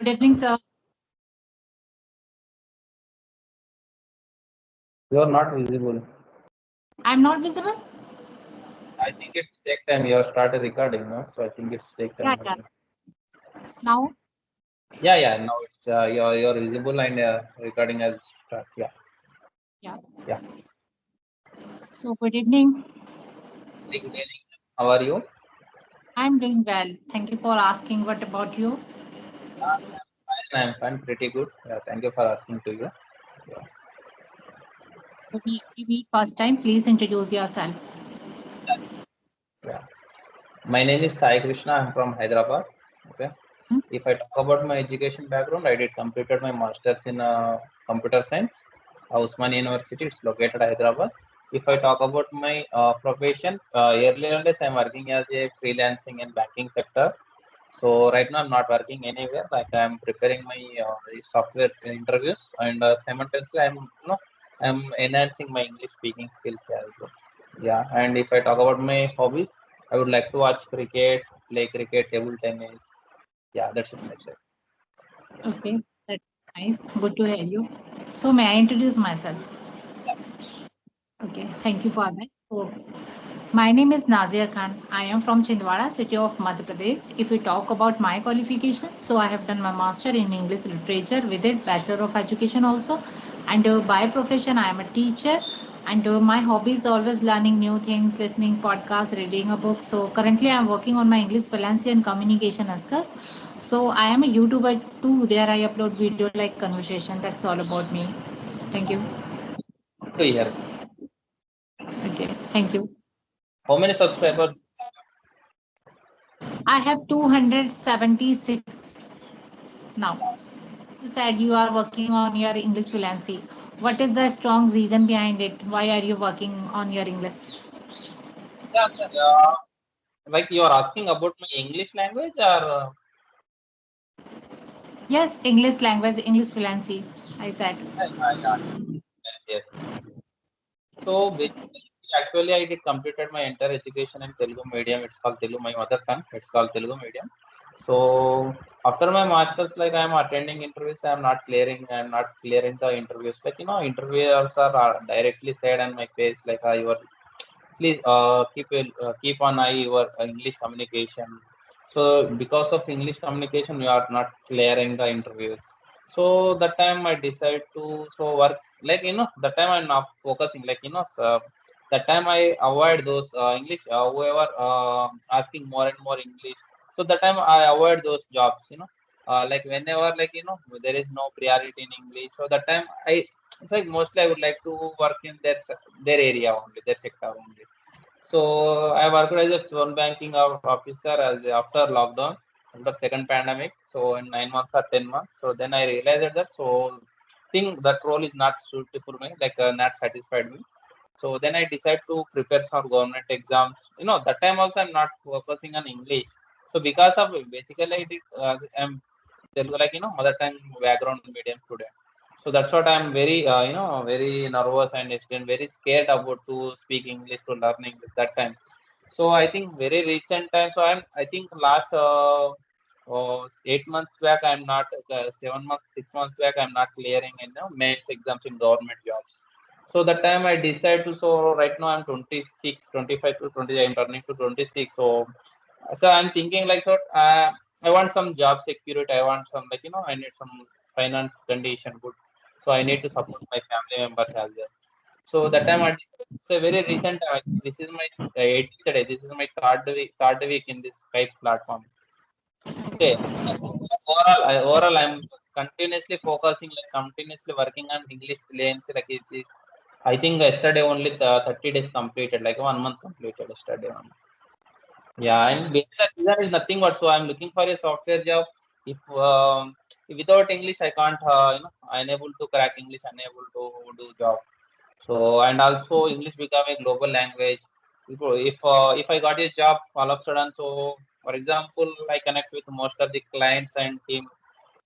Good evening, sir. You are not visible. I'm not visible? I think it's take time. You have started recording, no? So I think it's take Yeah, time. I yeah. think. Now, Yeah. Now it's you're visible and recording has start. Yeah, yeah. yeah. So, good evening. Very good evening. How are you? I'm doing well. Thank you for asking. What about you? I'm fine. Pretty good. Yeah. Thank you for asking to you. Yeah. We meet first time. Please introduce yourself. Yeah. My name is Sai Krishna. I'm from Hyderabad. Okay. Hmm? If I talk about my education background, I did completed my master's in computer science, Usman University. It's located Hyderabad. If I talk about my profession, earlier days I'm working as a freelancing in banking sector. So right now I'm not working anywhere. Like I'm preparing my software interviews and simultaneously I'm enhancing my English speaking skills as well. Yeah, and if I talk about my hobbies, I would like to watch cricket, play cricket, table tennis. Yeah, that's it. That's it. Okay, that's nice. Good to hear you. So, may I introduce myself? Okay, thank you for that. So, my name is Nazia Khan. I am from Chindwara, city of Madhya Pradesh. If we talk about my qualifications, so I have done my master in English literature with it, Bachelor of Education also. And by profession, I am a teacher. And my hobby is always learning new things, listening podcasts, reading a book. So currently, I am working on my English fluency and communication skills. So I am a YouTuber too. There I upload video like conversation. That's all about me. Thank you. Good to hear. Okay, thank you. How many subscribers? I have 276 now. You said you are working on your English fluency. What is the strong reason behind it? Why are you working on your English? Yeah, like you are asking about my English language or Yes, English language, English fluency, I said. yeah, yes. So basically, actually, I did completed my entire education in Telugu medium. It's called Telugu, my mother tongue. It's called Telugu medium. So after my masters, like I'm attending interviews, I'm not clearing the interviews. Like interviewers are directly said on my face, like you are please keep an eye your English communication. So because of English communication, you are not clearing the interviews. So that time I decide to work like that time I'm not focusing like that time I avoid those English whoever asking more and more English. So that time I avoid those jobs. Like whenever like there is no priority in English. So that time it's like mostly I would like to work in their area only, their sector only. So I worked as a phone banking officer after lockdown, after second pandemic. So in 9 months or 10 months. So then I realized that think that role is not suitable for me, like not satisfied me. So then I decided to prepare for government exams. That time also I'm not focusing on English. So because of basically I did I'm Telugu like mother tongue background medium student. So that's what I'm very very nervous and it's been very scared about to speak English to learn English that time. So I think very recent time. So I think last 8 months back I'm not 7 months 6 months back I'm not clearing mains exams in government jobs. So that time I decided to. So right now I'm 26, 25 to 20. I'm turning to 26. So I'm thinking like I want some job security. I want some like I need some finance condition good. So I need to support my family members as well. So that time I so very recent. This is my 18th day. This is my third week in this Skype platform. Okay. Overall, I'm continuously focusing, like continuously working on English fluency. Like I think yesterday only 30 days completed, like 1 month completed yesterday only. Yeah, and basically the reason is nothing but so I'm looking for a software job. If without English I can't, unable to crack English, unable to do job. So and also English become a global language. If I got a job all of a sudden, so for example, I connect with most of the clients and team.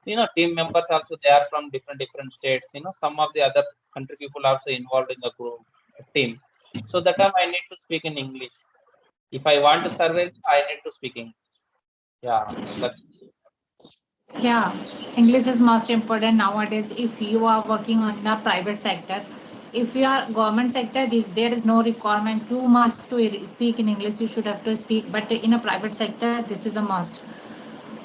Team members also they are from different states. Some of the other country people also involved in the group team. So that time I need to speak in English. If I want to survive, I need to speak English. Yeah, that's Yeah, English is most important nowadays. If you are working on the private sector, if you are government sector, there is no requirement too much to speak in English. You should have to speak, but in a private sector, this is a must.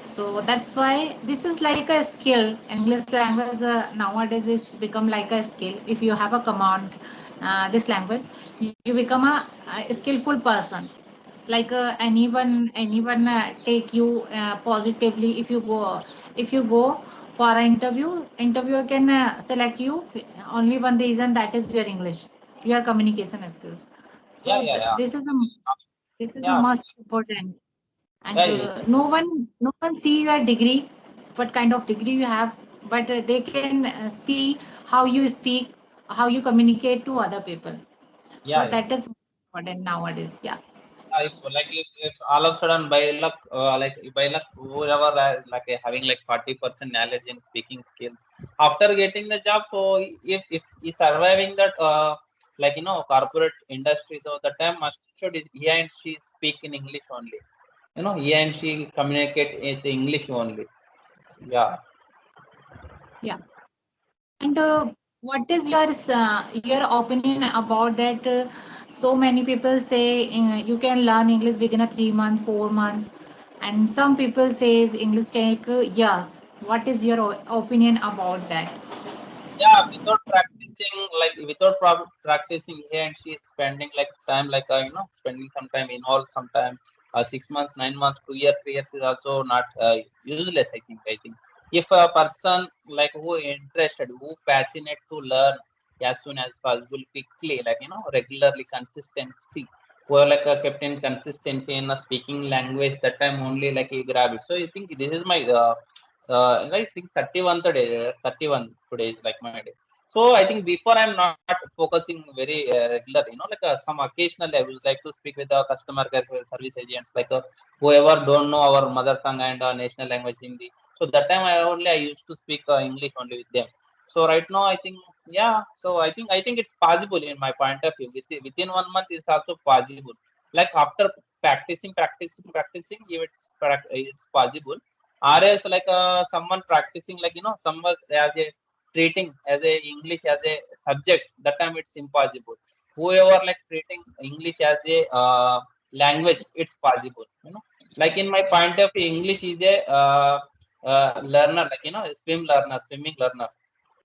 So that's why this is like a skill. English language nowadays is become like a skill. If you have a command this language, you become a skillful person. Like anyone take you positively. If you go for an interview, interviewer can select you only one reason, that is your English, your communication skills. Yeah, So yeah, yeah, this is the yeah, most important. And yeah. no one see your degree, what kind of degree you have, but they can see how you speak, how you communicate to other people. So Yeah, yeah. that is important nowadays. Yeah. If all of a sudden by luck, by luck, whoever like having like 40% knowledge in speaking skills after getting the job, so if he's surviving that corporate industry, so the time must should is he and she speak in English only. He and she communicate in English only. Yeah, Yeah. And what is your opinion about that? So many people say you can learn English within a 3 month, 4 month, and some people says English take years. What is your opinion about that? yeah, without practicing, practicing here, and she's spending like time, spending some time involved, sometime 6 months, 9 months, 2 years, 3 years is also not useless. I think if a person like who interested, who passionate to learn as soon as possible, quickly, regularly, consistency, who are like kept in consistency in speaking language, that time only like he grab it. So I think this is my I think 31 today, 31 today is like my day. So I think before I'm not focusing very regular, some occasionally I would like to speak with the customer care service agents, whoever don't know our mother tongue and national language Hindi. So that time I used to speak English only with them. So right now I think, yeah. So I think it's possible in my point of view. Within 1 month it's also possible. Like after practicing, if it's possible, or else someone practicing, someone as a treating as a English as a subject, that time it's impossible. Whoever like treating English as a language, it's possible. Like in my point of view, English is a learner, a swimming learner.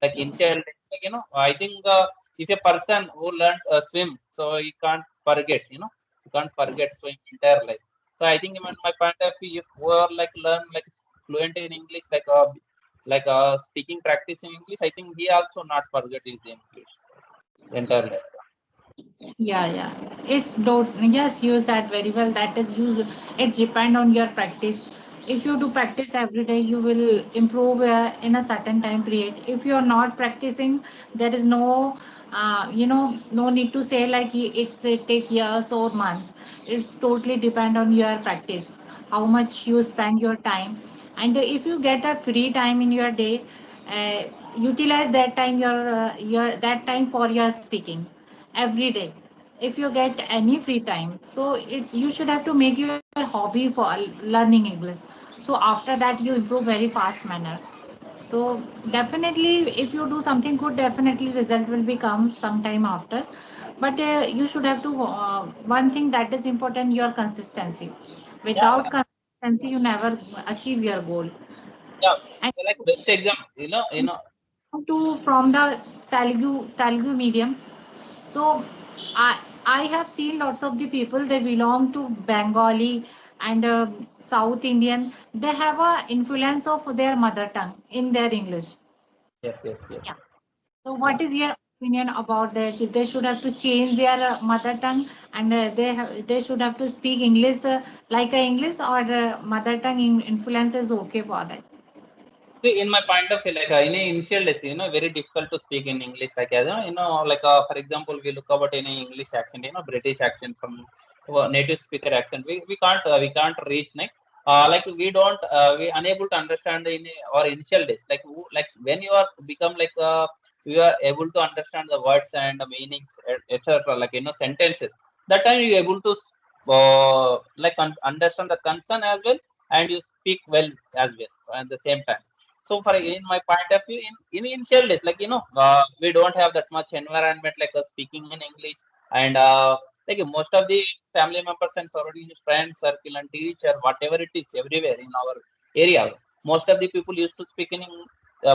Like initial days, I think if a person who learned swim, so he can't forget, you can't forget swim entire life. So I think in my point of view, if we are like learn like fluent in English, speaking, practicing English, I think he also not forget his English entire life. Yeah, yeah. It's don't, yes, you said very well. That is use. It's depend on your practice. If you do practice every day, you will improve in a certain time period. If you are not practicing, there is no, no need to say like it's take years or month. It's totally depend on your practice. How much you spend your time, and if you get a free time in your day, uh, utilize that time your that time for your speaking every day. If you get any free time, so it's you should have to make your hobby for learning English. So after that you improve very fast manner. So definitely if you do something good, definitely result will become sometime after. But you should have to one thing that is important, your consistency. Yeah, Without consistency you never achieve your goal. yeah. And So, like best example, to from the Telugu medium. So I I have seen lots of the people, they belong to Bengali and South Indian. They have a influence of their mother tongue in their English. yes, yes, yes. Yeah. So what is your opinion about that? If they should have to change their mother tongue, and they should have to speak English like a English, or mother tongue influence is okay for that? See, in my point of view, in initial days, very difficult to speak in English. For example, we look about any English accent, British accent from native speaker accent. We can't reach, we don't, we unable to understand in our initial days. Like when you are become you are able to understand the words and the meanings, etc. Sentences. That time you able to understand the concern as well, and you speak well as well at the same time. So for in my point of view, in initial days, like we don't have that much environment like speaking in English, and like most of the family members and surrounding friends circle and teacher, whatever it is, everywhere in our area, most of the people used to speak in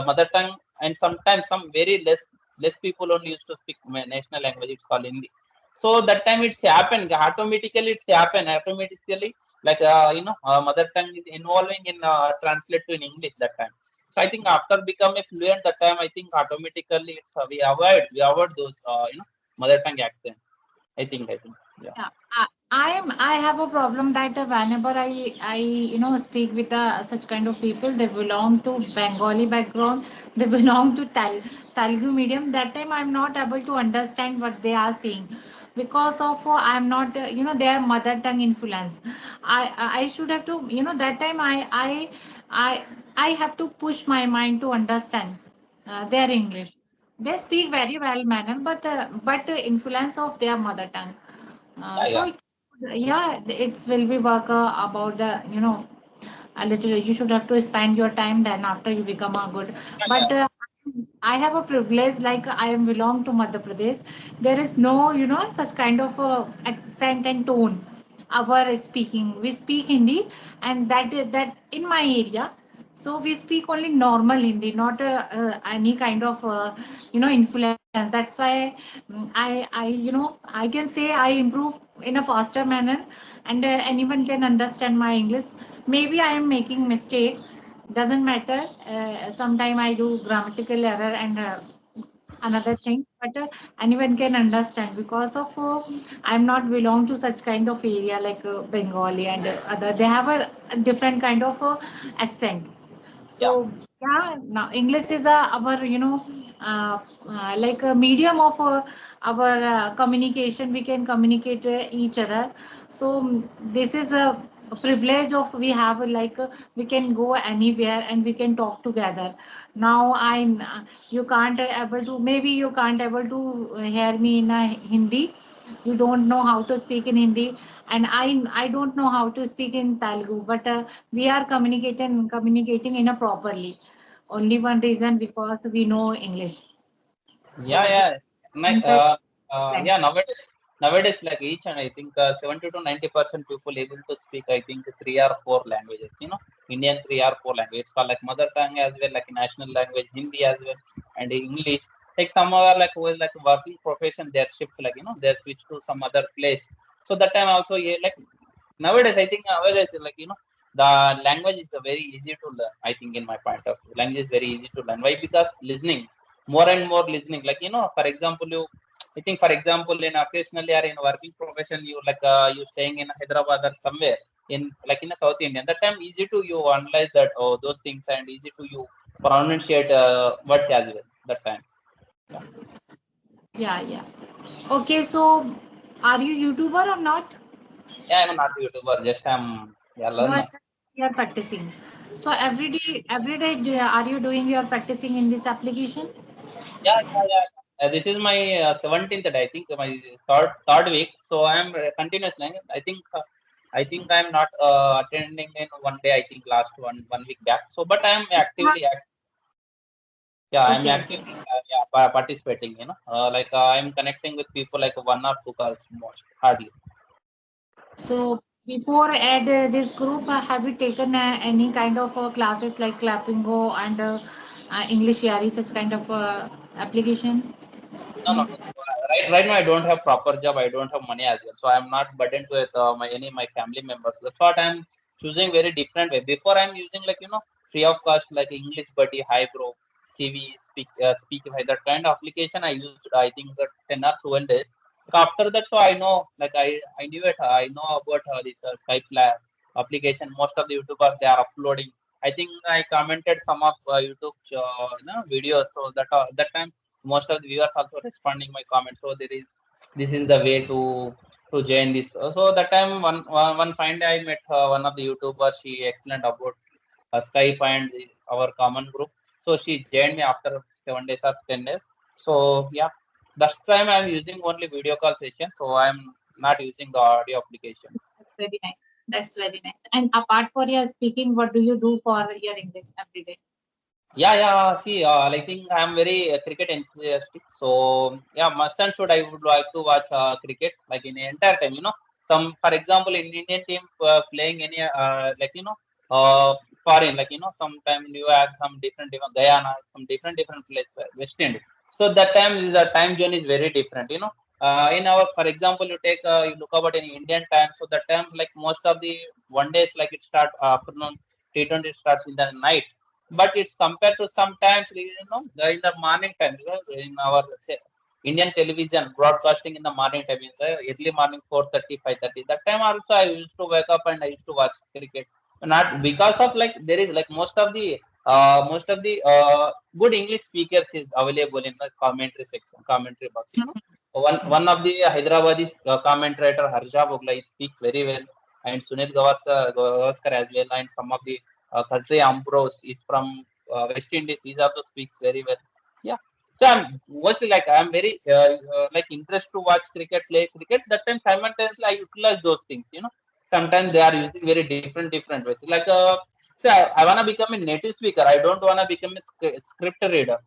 mother tongue, and sometimes some very less people only used to speak national language. It's called Hindi. So that time it's happened automatically. It's happened automatically, like mother tongue is involving in translate to in English that time. So I think after becoming fluent that time, I think automatically it's we avoid those mother tongue accent. I think yeah. Yeah, I have a problem that whenever I speak with such kind of people, they belong to Bengali background, they belong to Telugu medium. That time I'm not able to understand what they are saying because of I'm not their mother tongue influence. I should have to that time I I have to push my mind to understand their English. They speak very well manner, but the influence of their mother tongue. Yeah, So yeah. it's yeah, it's will be work about the a little. You should have to spend your time then after you become a good. Yeah, But yeah. I have a privilege like I am belong to Madhya Pradesh. There is no such kind of accent and tone. Our speaking, we speak Hindi, and that in my area. So we speak only normal Hindi, not any kind of influence. That's why I can say I improve in a faster manner, and anyone can understand my English. Maybe I am making mistake. Doesn't matter. Sometime I do grammatical error and another thing, but anyone can understand because of I'm not belong to such kind of area like Bengali and other. They have a different kind of accent. Yeah. So yeah, now English is our like a medium of our communication. We can communicate each other. So this is a privilege of we have like we can go anywhere and we can talk together. Now you can't able to, maybe you can't able to hear me in a Hindi. You don't know how to speak in Hindi, and I don't know how to speak in Telugu, but we are communicating in a properly. Only one reason, because we know English. So Yeah, this yeah. Like, impact. yeah, nowadays, like each and I think 70 to 90% people able to speak, I think, three or four languages. Indian three or four languages. It's called like mother tongue as well, like national language, Hindi as well, and English. Like some are like who is like working profession, they're shift like they're switch to some other place. So that time also, yeah, like nowadays I think nowadays like the language is very easy to learn. I think in my point of view, language is very easy to learn. Why? Because listening, more and more listening. Like for example, I think for example in occasionally or in working profession, you like you staying in Hyderabad or somewhere in like in a South Indian. That time easy to you analyze that those things, and easy to you pronunciate words as well. That time. Yeah. Yeah, yeah. Okay, so are you YouTuber or not? Yeah, I'm not a YouTuber. Just I'm yeah You are learner. you are practicing. So every day are you doing your practicing in this application? Yeah, yeah, yeah. This is my 17th day, I think, my third week. So I'm continuously. I think I'm not attending in one day. I think last one week back. So, but I'm actively, yeah, I'm Okay, okay. actively, yeah, participating. Like I'm connecting with people like one or two calls more hardly. So before add this group, have you taken any kind of classes like Clappingo and English Yari, such kind of application? No, no, no. Right now I don't have proper job. I don't have money as well, so I'm not burdened with my any my family members. That's what I'm choosing very different way. Before I'm using like free of cost like English Buddy, Highbrow, CV, Speakify, that kind of application I used. I think that 10 or 12 days. After that, so I know like I knew it. I know about this Skype lab application. Most of the YouTubers they are uploading. I think I commented some of YouTube videos. So that time most of the viewers also responding my comments. So this is the way to join this. So that time one fine day I met one of the YouTubers. She explained about Skype and our common group. So she joined me after 7 days or 10 days. So yeah, that time I'm using only video call session. So I'm not using the audio applications. Very nice. That's very nice. And apart for your speaking, what do you do for your English every day? Yeah, yeah. See, I think I'm very cricket enthusiastic. So yeah, must and should I would like to watch cricket like in the entire time. Some, for example, in Indian team playing any like foreign, like sometime New York, some different Guyana, some different place, West Indies. So that time is the time zone is very different. In our, for example, you look about in Indian time. So that time like most of the one days like it start afternoon. T20 starts in the night, but it's compared to sometimes in the morning time, in our Indian television broadcasting in the morning time, in the early morning 4:30, 5:30. That time also I used to wake up and I used to watch cricket. Not because of like there is like most of the good English speakers is available in the commentary section, commentary box. One of the Hyderabadi commentator Harsha Bogla, he speaks very well, and Sunil Gavaskar as well, and some of the Khatri Ambrose is from West Indies. He also speaks very well. Yeah. So I'm mostly like I'm very like interest to watch cricket, play cricket. That time simultaneously I utilize those things. Sometimes they are using very different ways. Like so I wanna become a native speaker. I don't wanna become a script reader.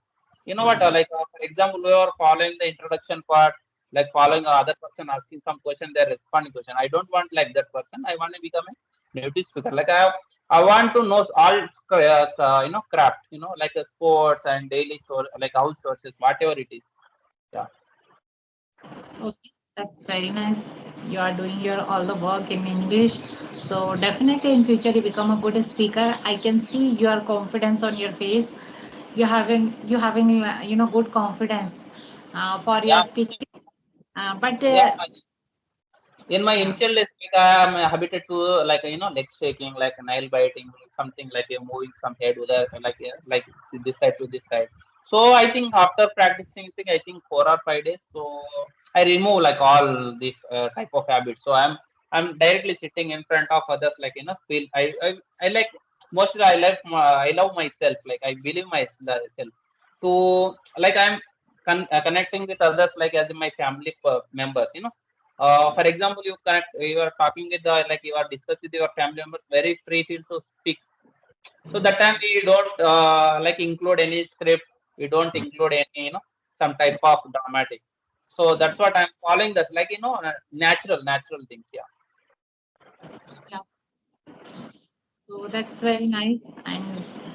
You know what? For example, we are following the introduction part, like following other person asking some question, they're responding question. I don't want like that person. I want to become a native speaker. Like I want to know all craft. Like sports and daily chores, like house chores, whatever it is. Yeah. Okay, that's very nice. You are doing your all the work in English. So definitely in future you become a good speaker. I can see your confidence on your face. You having good confidence for your Yeah. speaking. But Yeah. In my yeah. initial days, like, I am habituated to like leg shaking, like nail biting, something like moving some head with like this side to this side. So I think after practicing, I think 4 or 5 days, so I remove like all these type of habits. So I'm directly sitting in front of others, like feel I like mostly I love myself, like I believe myself to like I'm connecting with others like as in my family members. For example, you are talking with the like you are discussing with your family members, very free feel to speak. So that time we don't like include any script, we don't include any some type of dramatic. So that's what I'm following, this like natural things. Yeah. Yeah. So that's very nice. And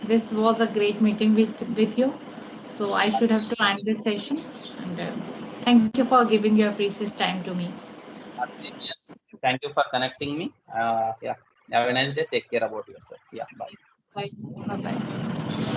this was a great meeting with you. So I should have to end this session. And thank you for giving your precious time to me. Same here. Thank you for connecting me. Yeah, have a nice day, take care about yourself. Yeah, bye. Bye. Bye. Bye.